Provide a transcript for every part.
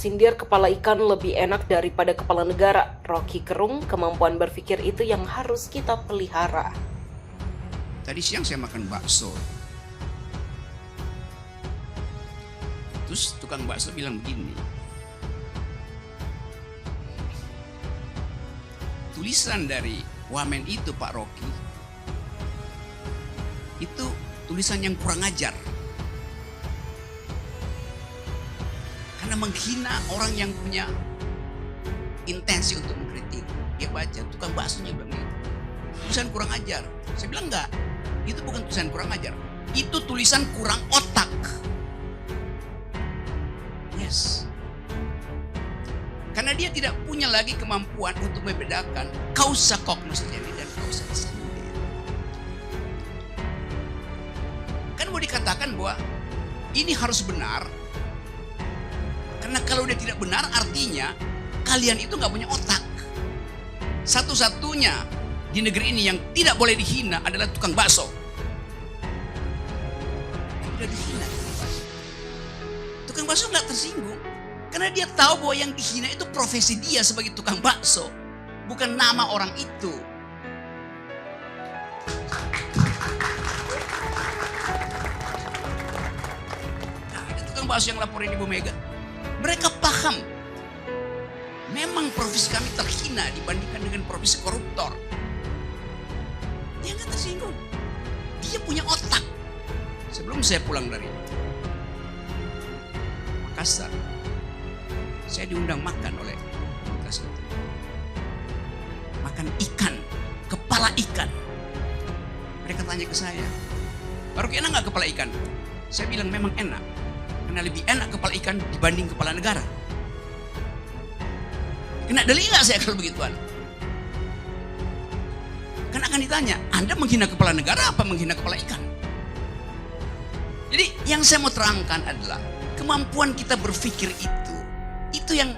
Sindir kepala ikan lebih enak daripada kepala negara. Rocky Gerung, kemampuan berpikir itu yang harus kita pelihara. Tadi siang saya makan bakso. Terus tukang bakso bilang begini, tulisan dari wamen itu Pak Rocky, itu tulisan yang kurang ajar. Karena menghina orang yang punya intensi untuk mengkritik. Dia baca, tukang baksonya bilang gitu, tulisan kurang ajar. Saya bilang enggak, itu bukan tulisan kurang ajar, itu tulisan kurang otak. Yes. Karena dia tidak punya lagi kemampuan untuk membedakan causa cognoscenti dan causa excludere. Kan mau dikatakan bahwa ini harus benar, karena kalau dia tidak benar artinya kalian itu nggak punya otak. Satu-satunya di negeri ini yang tidak boleh dihina adalah tukang bakso. Tidak dihina tukang bakso. Tukang bakso nggak tersinggung karena dia tahu bahwa yang dihina itu profesi dia sebagai tukang bakso, bukan nama orang itu. Nah, ada tukang bakso yang laporin Ibu Mega. Mereka paham, memang profesi kami terhina dibandingkan dengan profesi koruptor. Dia nggak tersinggung, dia punya otak. Sebelum saya pulang dari Makassar, saya diundang makan oleh komunitas itu. Makan ikan, kepala ikan. Mereka tanya ke saya, baru enak nggak kepala ikan? Saya bilang memang enak. Karena lebih enak kepala ikan dibanding kepala negara. Kena delik nggak saya kalau begituan? Kan akan ditanya, Anda menghina kepala negara apa menghina kepala ikan? Jadi yang saya mau terangkan adalah kemampuan kita berpikir itu yang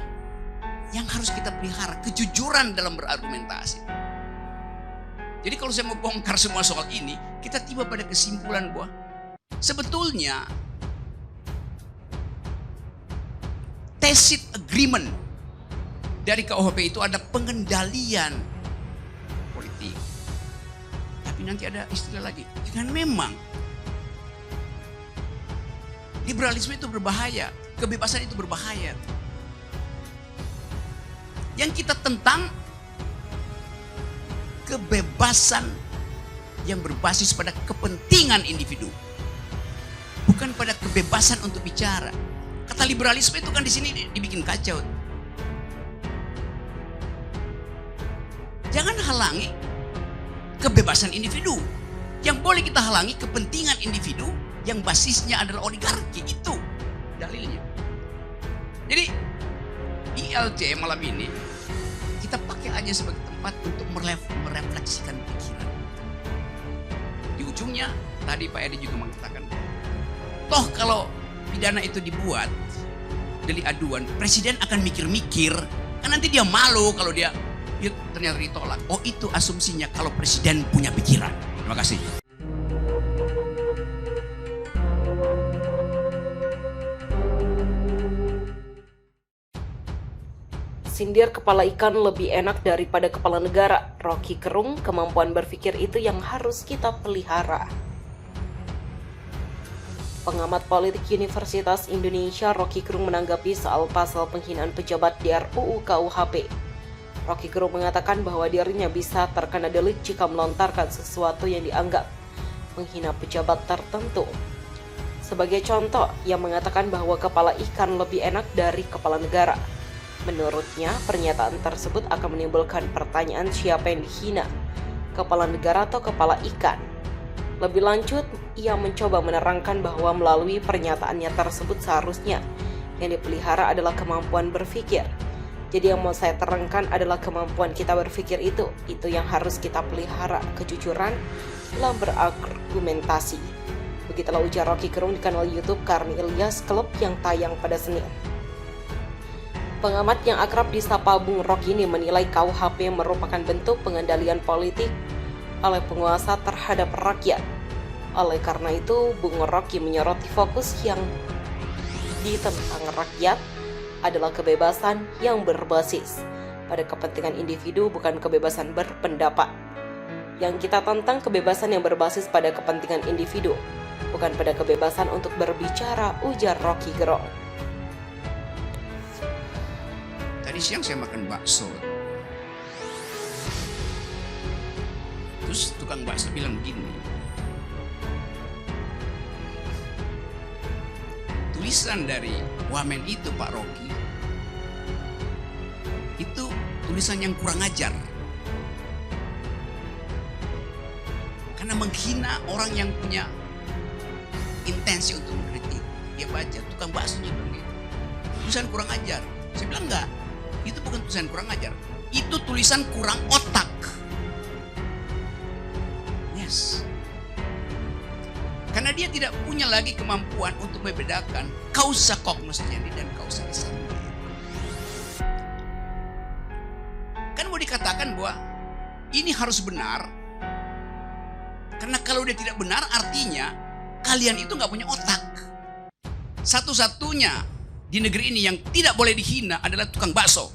harus kita pelihara, kejujuran dalam berargumentasi. Jadi kalau saya mau bongkar semua soal ini, kita tiba pada kesimpulan bahwa sebetulnya tacit agreement dari KUHP itu ada pengendalian politik. Tapi nanti ada istilah lagi, dan memang liberalisme itu berbahaya, kebebasan itu berbahaya. Yang kita tentang kebebasan yang berbasis pada kepentingan individu, bukan pada kebebasan untuk bicara. Kata liberalisme itu kan di sini dibikin kacau. Jangan halangi kebebasan individu. Yang boleh kita halangi kepentingan individu yang basisnya adalah oligarki. Itu dalilnya. Jadi ILC malam ini kita pakai aja sebagai tempat untuk merefleksikan pikiran. Di ujungnya tadi Pak Edi juga mengatakan, toh kalau pidana itu dibuat delik aduan, presiden akan mikir-mikir, kan nanti dia malu kalau dia ternyata ditolak. Oh, itu asumsinya kalau presiden punya pikiran. Terima kasih. Sindir kepala ikan lebih enak daripada kepala negara. Rocky Gerung, kemampuan berpikir itu yang harus kita pelihara. Pengamat politik Universitas Indonesia Rocky Gerung menanggapi soal pasal penghinaan pejabat di RUU KUHP. Rocky Gerung mengatakan bahwa dirinya bisa terkena delik jika melontarkan sesuatu yang dianggap menghina pejabat tertentu. Sebagai contoh, ia mengatakan bahwa kepala ikan lebih enak dari kepala negara. Menurutnya, pernyataan tersebut akan menimbulkan pertanyaan siapa yang dihina, kepala negara atau kepala ikan. Lebih lanjut, ia mencoba menerangkan bahwa melalui pernyataannya tersebut seharusnya yang dipelihara adalah kemampuan berpikir. Jadi yang mau saya terangkan adalah kemampuan kita berpikir itu yang harus kita pelihara, kejujuran dalam berargumentasi. Begitulah ujar Rocky Gerung di kanal YouTube Karni Ilyas Club yang tayang pada Senin. Pengamat yang akrab disapa Bung Rocky ini menilai KUHP merupakan bentuk pengendalian politik oleh penguasa terhadap rakyat. Oleh karena itu, Bung Rocky menyoroti fokus yang ditentang rakyat adalah kebebasan yang berbasis pada kepentingan individu, bukan kebebasan berpendapat. Yang kita tantang kebebasan yang berbasis pada kepentingan individu, bukan pada kebebasan untuk berbicara, ujar Rocky Gerung. Tadi siang saya makan bakso. Terus tukang bakso bilang gini, tulisan dari wamen itu Pak Rocky, itu tulisan yang kurang ajar. Karena menghina orang yang punya intensi untuk mengkritik. Dia baca, tukang baksonya bilang gitu, tulisan kurang ajar. Saya bilang enggak, itu bukan tulisan kurang ajar, itu tulisan kurang otak. Yes. Karena dia tidak punya lagi kemampuan untuk membedakan causa cognoscendi dan causa essendi. Kan mau dikatakan bahwa ini harus benar, karena kalau dia tidak benar artinya kalian itu nggak punya otak. Satu-satunya di negeri ini yang tidak boleh dihina adalah tukang bakso.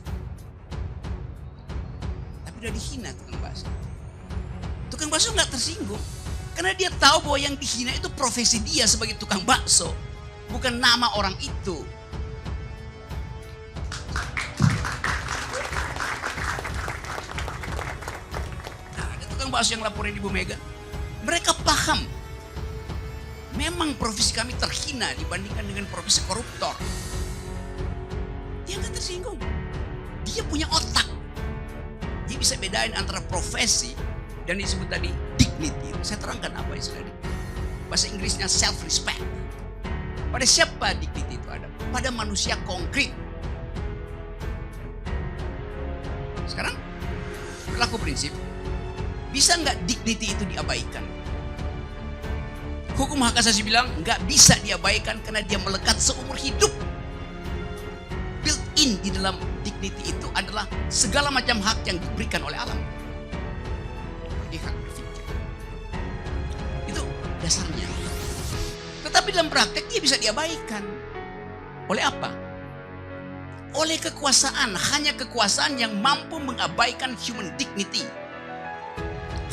Tapi udah dihina tukang bakso. Tukang bakso nggak tersinggung. Karena dia tahu bahwa yang dihina itu profesi dia sebagai tukang bakso. Bukan nama orang itu. Nah, ada tukang bakso yang laporin Ibu Mega. Mereka paham. Memang profesi kami terhina dibandingkan dengan profesi koruptor. Dia nggak tersinggung. Dia punya otak. Dia bisa bedain antara profesi dan disebut tadi dignity. Saya terangkan apa istilah dignity. Bahasa Inggrisnya self-respect. Pada siapa dignity itu ada? Pada manusia konkret. Sekarang berlaku prinsip, bisa nggak dignity itu diabaikan? Hukum hak asasi bilang nggak bisa diabaikan karena dia melekat seumur hidup. Built in di dalam dignity itu adalah segala macam hak yang diberikan oleh alam. Hak berpikir. Itu dasarnya. Tetapi dalam praktek dia bisa diabaikan. Oleh apa? Oleh kekuasaan. Hanya kekuasaan yang mampu mengabaikan human dignity.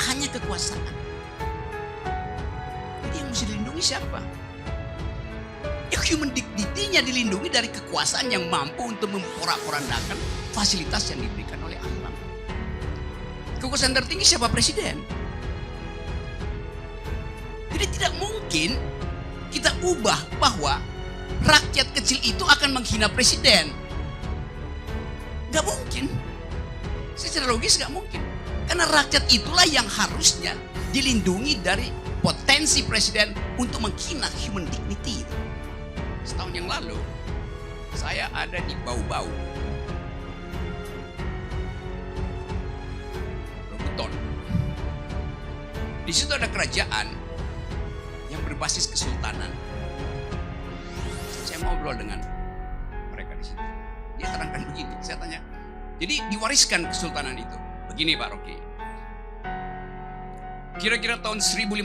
Hanya kekuasaan. Jadi yang mesti dilindungi siapa? Ya human dignity-nya dilindungi dari kekuasaan yang mampu untuk memporak-porandakan fasilitas yang diberikan oleh alam. Kekuasaan tertinggi siapa? Presiden. Jadi tidak mungkin kita ubah bahwa rakyat kecil itu akan menghina presiden. Gak mungkin. Secara logis gak mungkin. Karena rakyat itulah yang harusnya dilindungi dari potensi presiden untuk menghina human dignity. Setahun yang lalu saya ada di Bau-Bau. Di situ ada kerajaan yang berbasis kesultanan. Saya ngobrol dengan mereka di situ. Dia terangkan begini, saya tanya. Jadi diwariskan kesultanan itu. Begini Pak Rocky. Kira-kira tahun 1500,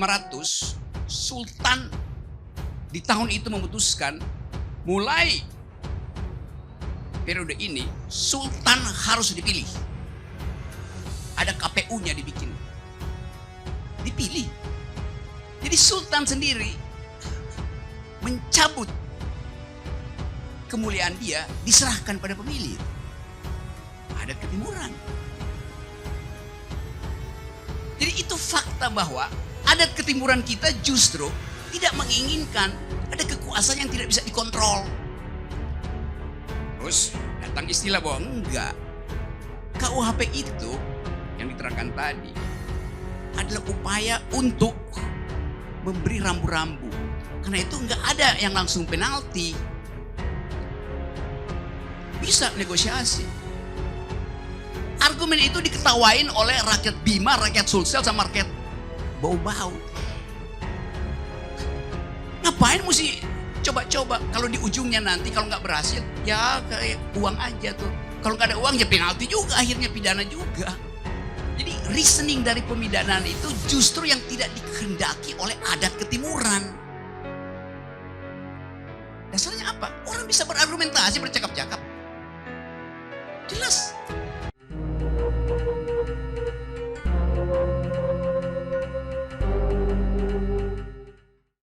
sultan di tahun itu memutuskan mulai periode ini sultan harus dipilih. Ada KPU-nya dibikin. Dipilih. Jadi sultan sendiri mencabut kemuliaan dia, diserahkan pada pemilih. Ada ketimuran. Jadi itu fakta bahwa adat ketimuran kita justru tidak menginginkan ada kekuasaan yang tidak bisa dikontrol. Terus datang istilah bahwa enggak. KUHP itu yang diterangkan tadi adalah upaya untuk memberi rambu-rambu. Karena itu enggak ada yang langsung penalti. Bisa negosiasi. Argumen itu diketawain oleh rakyat Bima, rakyat Sulsel, sama rakyat Bau-Bau. Ngapain mesti coba-coba? Kalau di ujungnya nanti kalau nggak berhasil, ya kayak uang aja tuh. Kalau nggak ada uang ya penalti juga, akhirnya pidana juga. Jadi reasoning dari pemidanaan itu justru yang tidak dikehendaki oleh adat ketimuran. Dasarnya apa? Orang bisa berargumentasi, bercakap-cakap. Jelas.